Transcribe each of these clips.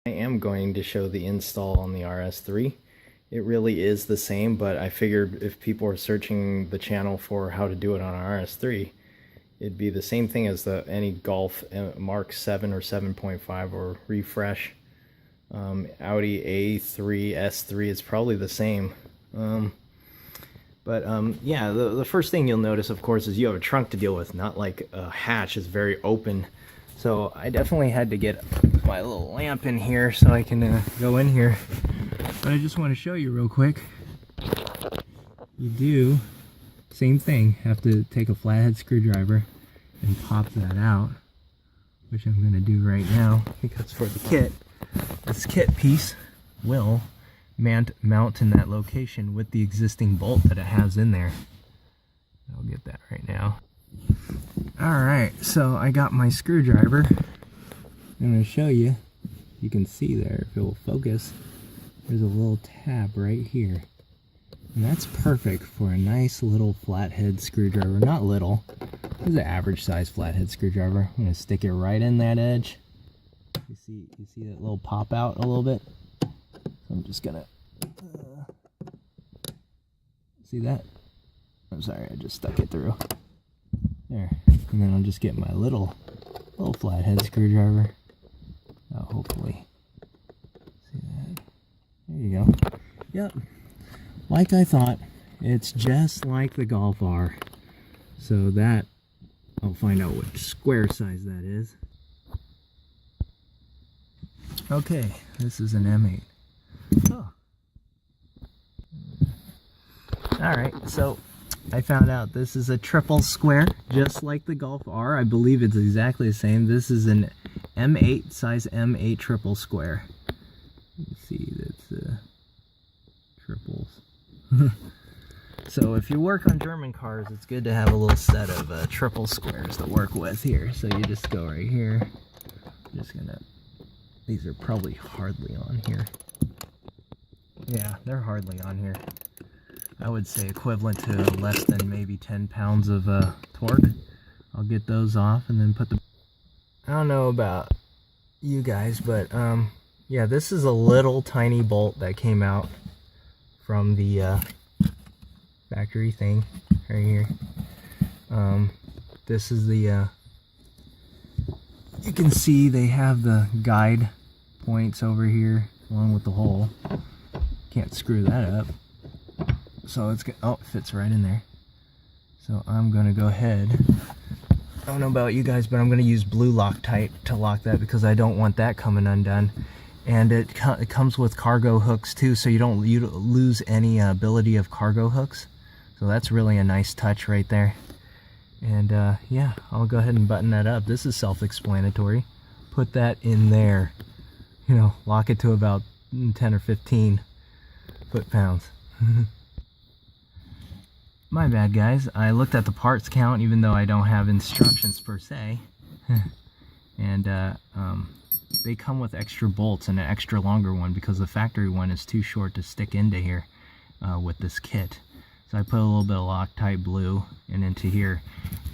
I am going to show the install on the RS3. It really is the same, but I figured if people are searching the channel for how to do it on an RS3, it'd be the same thing as any Golf Mark 7 or 7.5 or refresh. Audi A3, S3, it's probably the same. Yeah, the first thing you'll notice, of course, is you have a trunk to deal with, not like a hatch. It's very open. So I definitely had to get my little lamp in here so I can go in here. But I just want to show you real quick. You do, same thing, have to take a flathead screwdriver and pop that out, which I'm going to do right now, because for the kit, this kit piece will mount in that location with the existing bolt that it has in there. I'll get that right now. Alright, so I got my screwdriver. I'm going to show you. You can see there, if it will focus, there's a little tab right here. And that's perfect for a nice little flathead screwdriver. Not little, this is an average size flathead screwdriver. I'm going to stick it right in that edge. You see that little pop out a little bit? So I'm just going to... see that? I'm sorry, I just stuck it through. There. And then I'll just get my little flathead screwdriver. Hopefully. See that? There you go. Yep. Like I thought, it's just like the Golf R. So that, I'll find out which square size that is. Okay, this is an M8. Oh. Alright, so I found out this is a triple square, just like the Golf R. I believe it's exactly the same. This is an M8, size M8 triple square. You see that's triples. So if you work on German cars, it's good to have a little set of triple squares to work with here. So you just go right here. Just gonna, these are probably hardly on here. Yeah, they're hardly on here. I would say equivalent to less than maybe 10 pounds of torque. I'll get those off and then put the... I don't know about you guys, but yeah, this is a little tiny bolt that came out from the factory thing right here. This is the... you can see they have the guide points over here along with the hole. Can't screw that up. So it's, oh, it fits right in there. So I'm gonna go ahead. I don't know about you guys, but I'm gonna use blue Loctite to lock that because I don't want that coming undone. And it comes with cargo hooks too, so you don't lose any ability of cargo hooks. So that's really a nice touch right there. And yeah, I'll go ahead and button that up. This is self-explanatory. Put that in there. You know, lock it to about 10 or 15 foot-pounds. My bad, guys. I looked at the parts count even though I don't have instructions per se. And they come with extra bolts and an extra longer one because the factory one is too short to stick into here with this kit. So I put a little bit of Loctite blue and into here.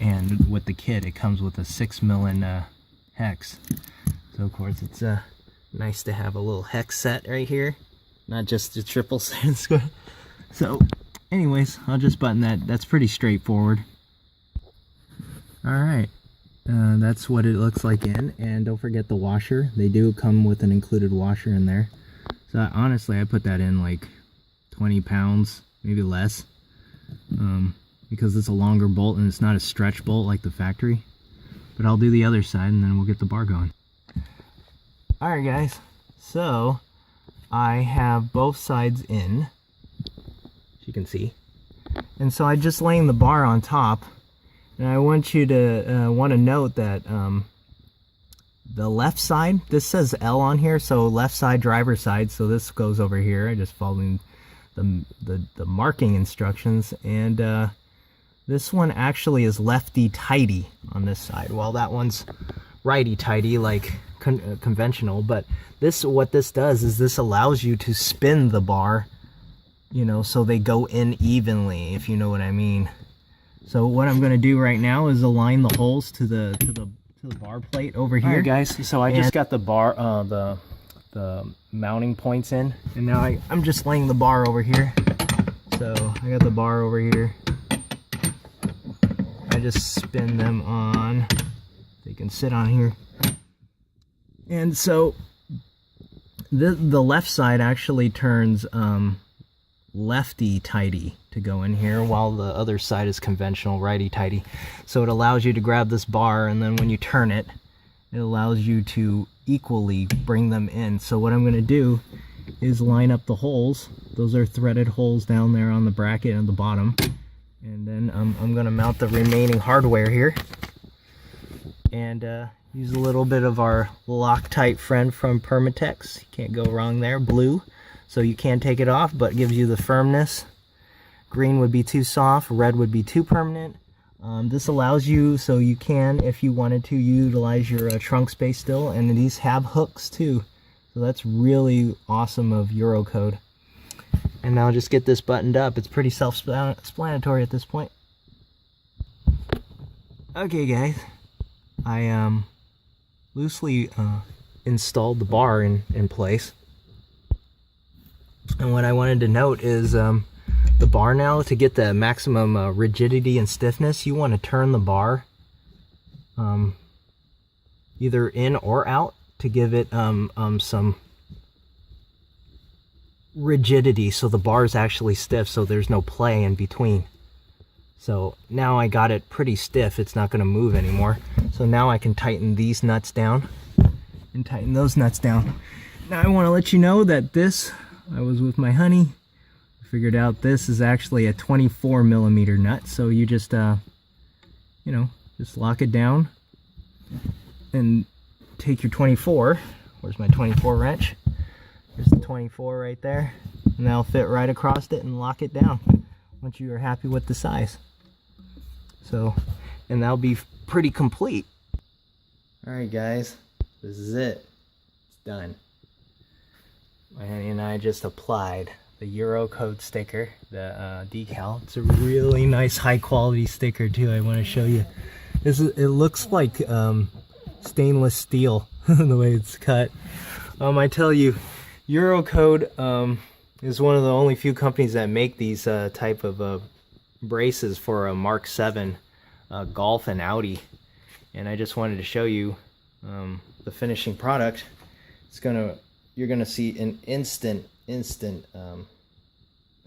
And with the kit, it comes with a 6mm hex. So of course it's nice to have a little hex set right here. Not just the triple square. So anyways, I'll just button that. That's pretty straightforward. Alright, that's what it looks like in. And don't forget the washer. They do come with an included washer in there. So honestly, I put that in like 20 pounds, maybe less. Because it's a longer bolt and it's not a stretch bolt like the factory. But I'll do the other side and then we'll get the bar going. Alright guys, so I have both sides in. You can see, and so I just laying the bar on top, and I want you to want to note that the left side, this says L on here, so left side, driver's side, so this goes over here. I just following the marking instructions, and this one actually is lefty tighty on this side, while that one's righty tighty like conventional. But what this does is this allows you to spin the bar, you know, so they go in evenly, if you know what I mean. So what I'm going to do right now is align the holes to the bar plate over here. Alright guys, so I just got the the mounting points in. And now I'm just laying the bar over here. So I got the bar over here. I just spin them on. They can sit on here. And so the left side actually turns lefty-tighty to go in here, while the other side is conventional righty-tighty. So it allows you to grab this bar, and then when you turn it, it allows you to equally bring them in. So what I'm going to do is line up the holes. Those are threaded holes down there on the bracket at the bottom. And then I'm going to mount the remaining hardware here. And use a little bit of our Loctite friend from Permatex. Can't go wrong there. Blue. So you can take it off, but gives you the firmness. Green would be too soft. Red would be too permanent. This allows you, so you can, if you wanted to, utilize your trunk space still. And these have hooks too. So that's really awesome of Eurocode. And now just get this buttoned up. It's pretty self-explanatory at this point. Okay guys, I loosely installed the bar in place. And what I wanted to note is the bar now, to get the maximum rigidity and stiffness, you want to turn the bar either in or out to give it some rigidity, so the bar is actually stiff, so there's no play in between. So now I got it pretty stiff, it's not going to move anymore. So now I can tighten these nuts down and tighten those nuts down. Now I want to let you know that this, I was with my honey, figured out this is actually a 24 millimeter nut. So you just you know, just lock it down and take your 24. Where's my 24 wrench? There's the 24 right there, and that'll fit right across it and lock it down once you are happy with the size. So, and that'll be pretty complete. Alright guys, this is it. It's done. My honey and I just applied the Eurocode sticker, the decal. It's a really nice high quality sticker too. I want to show you. It looks like stainless steel the way it's cut. I tell you, Eurocode is one of the only few companies that make these type of braces for a Mark 7 Golf and Audi. And I just wanted to show you the finishing product. You're gonna see an instant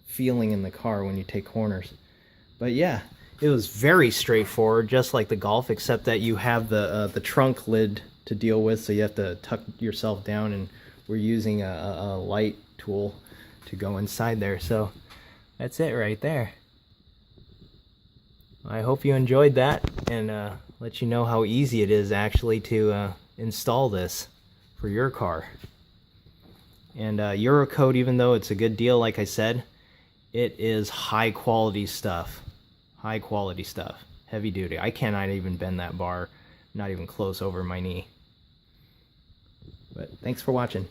feeling in the car when you take corners. But yeah, it was very straightforward, just like the Golf, except that you have the trunk lid to deal with, so you have to tuck yourself down, and we're using a light tool to go inside there. So that's it right there. I hope you enjoyed that, and let you know how easy it is actually to install this for your car. And Eurocode, even though it's a good deal, like I said, it is high quality stuff. High quality stuff. Heavy duty. I cannot even bend that bar, not even close over my knee. But thanks for watching.